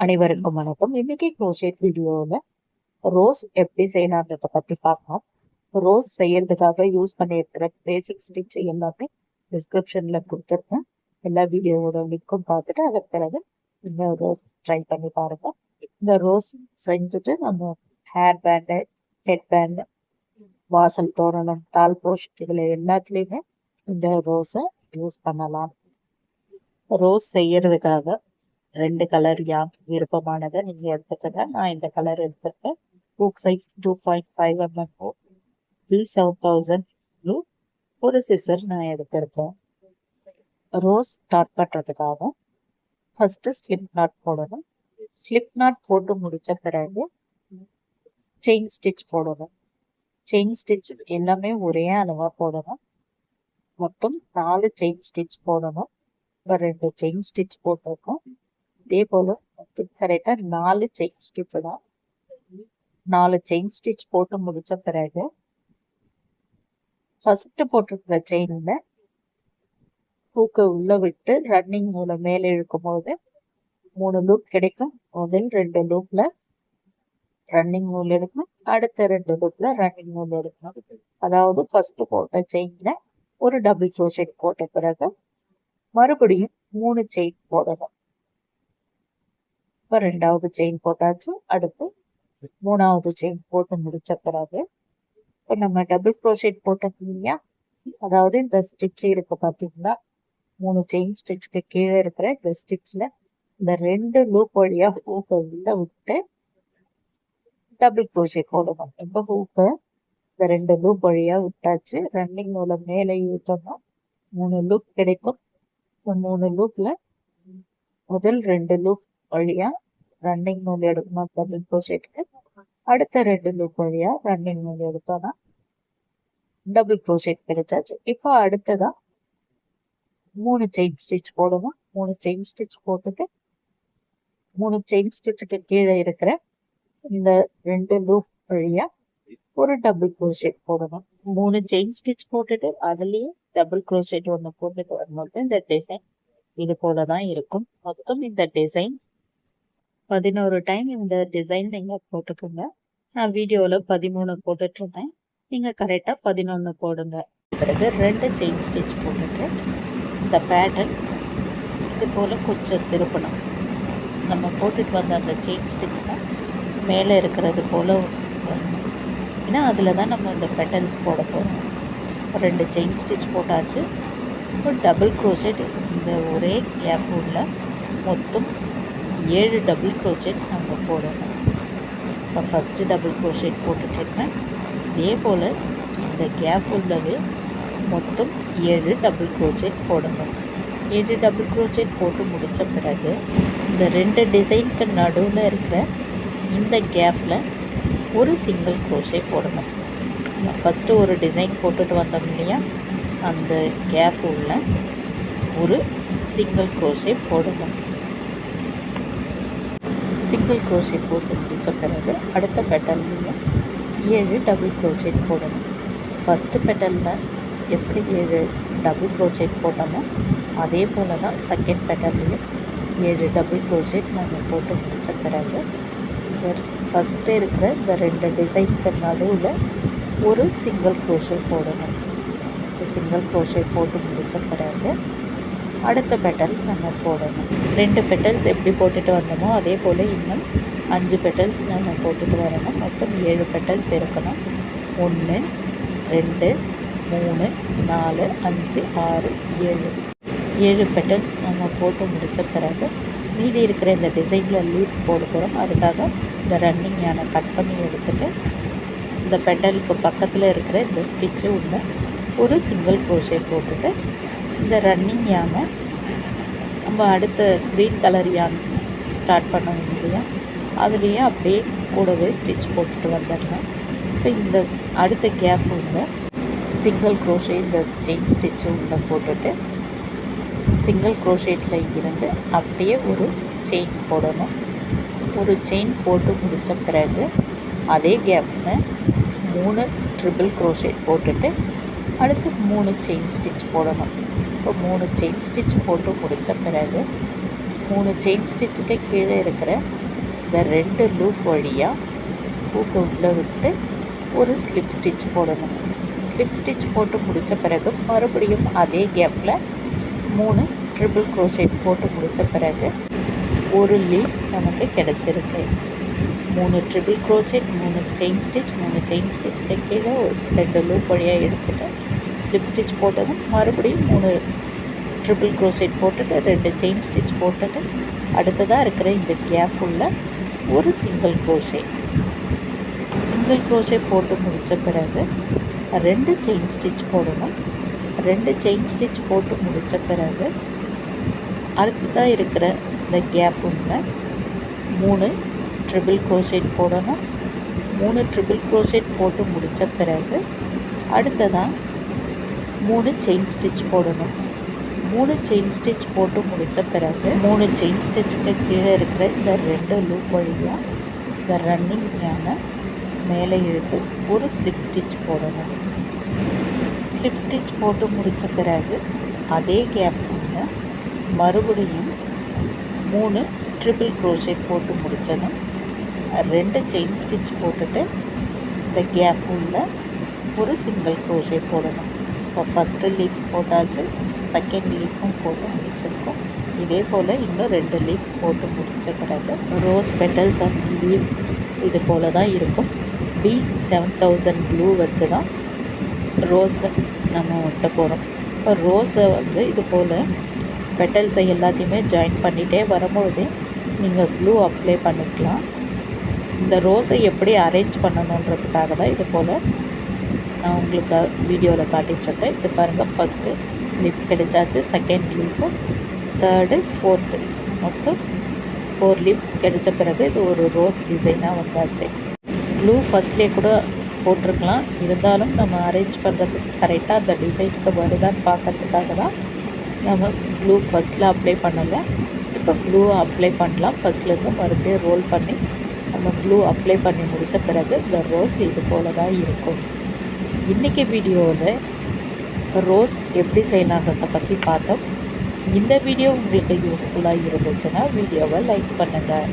அனைவருக்கும் வணக்கம். இன்னைக்கு க்ரோஷேட் வீடியோவில் ரோஸ் எப்படி செய்யலான்றதை பற்றி பார்க்கலாம். ரோஸ் செய்யறதுக்காக யூஸ் பண்ணியிருக்கிற பேசிக் ஸ்டிச் எல்லாமே டிஸ்கிரிப்ஷனில் கொடுத்துருக்கேன். எல்லா வீடியோவோட லிங்க்கும் பார்த்துட்டு அதுக்கு பிறகு இந்த ரோஸ் ட்ரை பண்ணி பாருங்க. இந்த ரோஸ் செஞ்சுட்டு நம்ம ஹேர் பேண்டு, ஹெட் பேண்டு, வாசல் தோரணம், தால் போஷ் இதில் எல்லாத்துலேயுமே இந்த ரோஸை யூஸ் பண்ணலாம். ரோஸ் செய்யறதுக்காக 2 கலர் விருப்பமானதை நீங்க எடுத்துக்கங்க. நான் இந்த கலர் எடுத்துருக்கேன். Hook size 2.5 mm B7000 blue. ஒரு சிசர் நான் எடுத்திருக்கேன். ரோஸ் ஸ்டார்ட் பண்றதுக்காக ஃபர்ஸ்ட் ஸ்லிப் நாட் போடணும். ஸ்லிப் நாட் போட்டு முடிச்ச பிறகு செயின் ஸ்டிச் போடணும். செயின் ஸ்டிச் எல்லாமே ஒரே அளவா போடணும். மொத்தம் 4 செயின் ஸ்டிச் போடணும். இப்போ 2 செயின் ஸ்டிச் போட்டிருக்கோம். இதே போல கரெக்டா 4 செயின் ஸ்டிச் தான். 4 செயின் ஸ்டிச் போட்டு முடிச்ச பிறகு ஃபர்ஸ்ட் போட்டிருக்கிற செயின்ல ஹூக்கை உள்ள விட்டு ரன்னிங் மூலம் மேலே இழுக்கும் போது 3 லூப் கிடைக்கும். முதல் 2 லூப்ல ரன்னிங் நூல் எடுக்கணும், அடுத்த 2 லூப்ல ரன்னிங் நூல் எடுக்கணும். அதாவது ஃபர்ஸ்ட் போட்ட செயின்ல ஒரு டபுள் க்ரோஷெட் போட்ட பிறகு மறுபடியும் 3 செயின் போடணும். இப்போ 2வது செயின் போட்டாச்சு. அடுத்து 3வது செயின் போட்டு முடிச்ச பிறகு இப்போ நம்ம டபுள் க்ரோஷெட் போட்டோம் இல்லையா, அதாவது இந்த ஸ்டிச் இருக்கு பார்த்தீங்களா, 3 செயின் ஸ்டிச்சுக்கு கீழே இருக்கிற இந்த ஸ்டிச்ல இந்த 2 லூப் வழியா ஹூக்கை உள்ள விட்டு டபுள் க்ரோஷெட் போடணும். இப்போ ஹூக்கை இந்த 2 லூப் வழியா விட்டாச்சு. ரன்னிங் மூலம் மேலே இழுத்தோம்னா 3 லூப் கிடைக்கும். இந்த 3 லூப்ல முதல் 2 லூப் வழியா ரன்னிங் நூல் எடுக்கணும் டபுள் க்ரோஷெட்டுக்கு. அடுத்த 2 லூப் வழியா ரன்னிங் நூல் எடுத்தோம்னா டபுள் க்ரோஷெட் கிடைச்சாச்சு. இப்போ அடுத்ததா 3 செயின் ஸ்டிச் போடணும். 3 செயின் ஸ்டிச் போட்டுட்டு 3 செயின் ஸ்டிச்சுக்கு கீழே இருக்கிற இந்த 2 லூப் வழியா ஒரு டபுள் க்ரோஷெட் போடணும். 3 செயின் ஸ்டிச் போட்டுட்டு அதுலயே டபுள் க்ரோஷெட் ஒன்று போட்டுட்டு வரும்போது இந்த டிசைன் இது போலதான் இருக்கும். மொத்தம் இந்த டிசைன் 11 டைம் இந்த டிசைன் நீங்க போட்டுக்கோங்க. நான் வீடியோவில் 13 போட்டுட்டு இருந்தேன். நீங்க கரெக்டாக 11 போடுங்க. பிறகு 2 செயின் ஸ்டிச் போட்டுட்டு இந்த பேட்டர்ன் இது போல் கொஞ்சம் திருப்பணும். நம்ம போட்டுட்டு வந்த அந்த செயின் ஸ்டிச் தான் மேலே இருக்கிறது போல் வரணும். ஏன்னா அதில் தான் நம்ம இந்த பெட்டல்ஸ் போட போகிறோம். 2 செயின் ஸ்டிச் போட்டாச்சு. இப்போ டபுள் க்ரோஷெட் இந்த ஒரே கேப் உள்ள மொத்தம் 7 டபுள் க்ரோஷெட் நம்ம போடணும். இப்போ ஃபஸ்ட்டு டபுள் க்ரோஷெட் போட்டுட்ருக்கேன். இதே போல் இந்த கேப் உள்ளவே மொத்தம் 7 டபுள் க்ரோஷெட் போடணும். 7 டபுள் க்ரோஷெட் போட்டு முடித்த பிறகு இந்த 2 டிசைனுக்கு நடுவில் இருக்கிற இந்த கேப்பில் ஒரு சிங்கிள் க்ரோஷெட் போடணும். ஃபஸ்ட்டு ஒரு டிசைன் போட்டுட்டு வந்தோம் இல்லையா, அந்த கேப் உள்ள ஒரு சிங்கிள் க்ரோஷெட் போடணும். சிங்கிள் க்ரோஷெட் போட்டு முடித்த பிறகு அடுத்த பெட்டல்லையும் 7 டபுள் க்ரோஷெட் போடணும். ஃபஸ்ட்டு பெட்டலில் எப்படி 7 டபுள் க்ரோஷெட் போட்டோமோ அதே போல் தான் செகண்ட் பெட்டல்லையும் 7 டபுள் க்ரோஷெட் நம்ம போட்டு முடித்த பிறகு ஃபஸ்ட்டு இருக்கிற இந்த 2 டிசைனுக்கு நடுவில் ஒரு சிங்கிள் க்ரோஷெட் போடணும். சிங்கிள் க்ரோஷெட் போட்டு முடித்த பிறகு அடுத்த பெட்டல் நம்ம போடணும். 2 பெட்டல்ஸ் எப்படி போட்டுட்டு வந்தோமோ அதே போல் இன்னும் 5 பெட்டல்ஸ் நம்ம போட்டுட்டு வரணும். மொத்தம் 7 பெட்டல்ஸ் இருக்கணும். 1 2 3 4 5 6 7 7 பெட்டல்ஸ் நம்ம போட்டு முடித்த பிறகு மீதி இருக்கிற இந்த டிசைனில் லீஃப் போட போகிறோம். அதுக்காக இந்த ரன்னிங் யானை கட் பண்ணி எடுத்துகிட்டு இந்த பெட்டலுக்கு பக்கத்தில் இருக்கிற இந்த ஸ்டிச்சு உள்ள ஒரு சிங்கிள் க்ரோஷெட் போட்டுட்டு இந்த ரன்னிங் யானை நம்ம அடுத்த க்ரீன் கலர் யானை ஸ்டார்ட் பண்ண இல்லையா, அதுலேயே அப்படியே கூடவே ஸ்டிச் போட்டுட்டு வந்துடலாம். இப்போ இந்த அடுத்த கேப் உள்ள சிங்கிள் க்ரோஷெட் இந்த செயின் ஸ்டிச்சு உள்ள போட்டுட்டு சிங்கிள் க்ரோஷெட்டில் இருந்து அப்படியே ஒரு செயின் போடணும். ஒரு செயின் போட்டு முடித்த பிறகு அதே கேப்பில் 3 ட்ரிபிள் க்ரோஷெட் போட்டுட்டு அடுத்து 3 செயின் ஸ்டிச் போடணும். இப்போ 3 செயின் ஸ்டிச் போட்டு முடித்த பிறகு 3 செயின் ஸ்டிச்சுக்கு கீழே இருக்கிற இந்த 2 லூப் வழியாக ஹூக்கை உள்ளே விட்டு ஒரு ஸ்லிப் ஸ்டிச் போடணும். ஸ்லிப் ஸ்டிச் போட்டு முடித்த பிறகு மறுபடியும் அதே கேப்பில் 3 ட்ரிபிள் க்ரோஷேட் போட்டு முடித்த பிறகு ஒரு லீஃப் நமக்கு கிடச்சிருக்கு. 3 triple crochet, 3 chain stitch, 3 chain ஸ்டிச்சுக்கு கீழே ஒரு 2 லூப் வழியாக எடுத்துகிட்டு ஸ்லிப் ஸ்டிச் போட்டதும் மறுபடியும் 3 ட்ரிபிள் க்ரோஷேட் போட்டுட்டு 2 செயின் ஸ்டிச் போட்டுட்டு அடுத்ததாக இருக்கிற இந்த கேப் உள்ள ஒரு சிங்கிள் க்ரோஷே போட்டு முடித்த பிறகு 2 செயின் ஸ்டிச் போடணும். 2 செயின் ஸ்டிச் போட்டு முடித்த பிறகு அடுத்ததாக இருக்கிற இந்த கேப் உள்ள 3 ட்ரிபிள் க்ரோஷேட் போடணும். 3 ட்ரிபிள் க்ரோஷேட் போட்டு முடித்த பிறகு அடுத்ததாக 3 செயின் ஸ்டிச் போடணும். 3 செயின் ஸ்டிச் போட்டு முடித்த பிறகு 3 செயின் ஸ்டிச்சுக்கு கீழே இருக்கிற இந்த 2 லூப் வழியாக இந்த ரன்னிங் ஞான மேலே இழுத்து ஒரு ஸ்லிப் ஸ்டிச் போடணும். ஸ்லிப் ஸ்டிச் போட்டு முடித்த பிறகு அதே கேப் உள்ள மறுபடியும் 3 ட்ரிபிள் க்ரோஷேட் போட்டு முடித்ததும் 2 செயின் ஸ்டிச் போட்டுட்டு இந்த கேப் உள்ள ஒரு சிங்கிள் க்ரோஷேட் போடணும். இப்போ ஃபஸ்ட்டு லீஃப் போட்டாச்சு, செகண்ட் லீஃபும் போட்டு முடிச்சிருக்கோம். இதே போல் இன்னும் 2 லீஃப் போட்டு முடித்த பிறகு ரோஸ் பெட்டல்ஸ் அண்ட் லீஃப் இது போல் தான் இருக்கும். B7000 க்ளூ வச்சு தான் ரோஸை நம்ம ஒட்ட போகிறோம். இப்போ ரோஸை இது போல் பெட்டல்ஸை எல்லாத்தையுமே ஜாயின் பண்ணிகிட்டே வரும்பொழுதே நீங்கள் க்ளூ அப்ளை பண்ணிக்கலாம். இந்த ரோஸை எப்படி அரேஞ்ச் பண்ணணுன்றதுக்காக தான் இது போல் நான் உங்களுக்கு வீடியோவில் காட்டிகிட்ருக்கேன். இது பாருங்கள், ஃபஸ்ட்டு லீஃப் கிடைச்சாச்சு, செகண்ட் லீஃபு, தேர்டு, ஃபோர்த்து, மொத்தம் 4 லீவ்ஸ் கிடைச்ச பிறகு இது ஒரு ரோஸ் டிசைனாக வந்தாச்சு. க்ளூ ஃபஸ்ட்லேயே கூட போட்டிருக்கலாம், இருந்தாலும் நம்ம அரேஞ்ச் பண்ணுறதுக்கு கரெக்டாக அந்த டிசைனுக்கு வருதான்னு பார்க்கறதுக்காக தான் நம்ம க்ளூ ஃபஸ்ட்டில் அப்ளை பண்ணலை. இப்போ க்ளூ அப்ளை பண்ணலாம். ஃபஸ்ட்லேருந்து மறுபடியும் ரோல் பண்ணி நம்ம க்ளூ அப்ளை பண்ணி முடித்த பிறகு இந்த ரோஸ் இது போல் தான் இருக்கும். இன்றைக்கி வீடியோவில் ரோஸ் எப்படி செய்யலான்றதை பற்றி பார்த்தோம். இந்த வீடியோ உங்களுக்கு யூஸ்ஃபுல்லாக இருந்துச்சுன்னா வீடியோவை லைக் பண்ணுங்கள்.